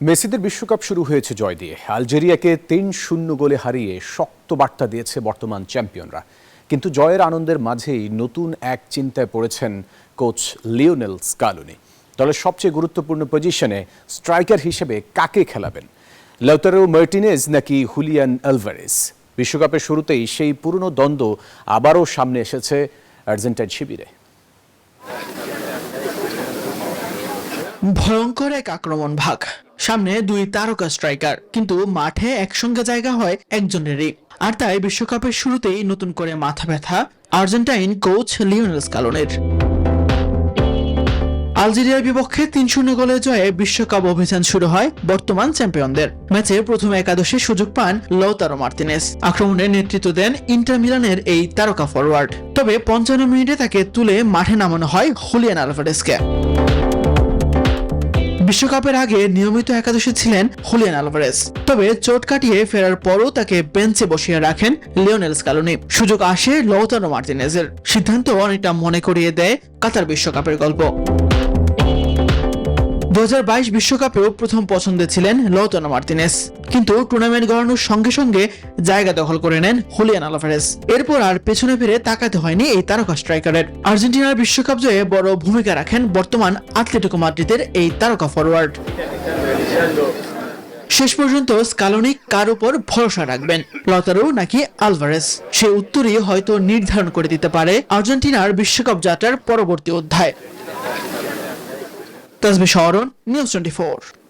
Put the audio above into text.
মেসিদের বিশ্বকাপ শুরু হয়েছে জয় দিয়ে। আলজেরিয়াকে ৩-০ গোলে হারিয়ে শক্ত বার্তা দিয়েছে বর্তমান চ্যাম্পিয়নরা। কিন্তু জয়ের আনন্দের মাঝেই নতুন এক চিন্তায় পড়েছেন কোচ লিওনেল স্কালোনি। দলের সবচেয়ে গুরুত্বপূর্ণ পজিশনে স্ট্রাইকার হিসেবে কাকে খেলাবেন, লাউতারো মার্টিনেজ নাকি হুলিয়ান আলভারেজ? বিশ্বকাপের শুরুতেই সেই পুরনো দ্বন্দ্ব আবারও সামনে এসেছে আর্জেন্টাইন শিবিরে। ভয়ঙ্কর এক আক্রমণ ভাগ, সামনে দুই তারকা স্ট্রাইকার, কিন্তু মাঠে একসঙ্গে জায়গা হয় একজনেরই। আর তাই বিশ্বকাপের শুরুতেই নতুন করে মাথা ব্যথা আর্জেন্টাইন কোচ লিওনেল স্কালোনির। আলজেরিয়ার বিপক্ষে ৩-০ গোলে জয়ে বিশ্বকাপ অভিযান শুরু হয় বর্তমান চ্যাম্পিয়নদের। ম্যাচে প্রথম একাদশে সুযোগ পান লাউতারো মার্টিনেজ। আক্রমণে নেতৃত্ব দেন ইন্টার মিলানের এই তারকা ফরওয়ার্ড। তবে ৫৫ মিনিটে তাকে তুলে মাঠে নামানো হয় হুলিয়ান আলভারেজকে। বিশ্বকাপের আগে নিয়মিত একাদশে ছিলেন হুলিয়ান আলভারেজ, তবে চোট কাটিয়ে ফেরার পরও তাকে বেঞ্চে বসিয়ে রাখেন লিওনেল স্কালোনি। সুযোগ আসে লাউতারো মার্টিনেজের। সিদ্ধান্ত অনেকটা মনে করিয়ে দেয় কাতার বিশ্বকাপের গল্প। ২০২২ বিশ্বকাপেও প্রথম পছন্দে ছিলেন লাউতারো মার্টিনেজ, কিন্তু টুর্নামেন্ট গড়ানোর সঙ্গে সঙ্গে জায়গা দখল করে নেন হুলিয়ান আলভারেজ। এরপর আর পেছনে ফিরে তাকাতে হয়নি এই তারকা স্ট্রাইকারের। আর্জেন্টিনার বিশ্বকাপ জয়ে বড় ভূমিকা রাখেন বর্তমান আতলেটিকো মাদ্রিদের এই তারকা ফরওয়ার্ড। শেষ পর্যন্ত স্কালোনি কার উপর ভরসা রাখবেন, লাউতারো নাকি আলভারেজ? সে উত্তরই হয়তো নির্ধারণ করে দিতে পারে আর্জেন্টিনার বিশ্বকাপ যাত্রার পরবর্তী অধ্যায়। তাসবিহ শরণ, নিউজ 24।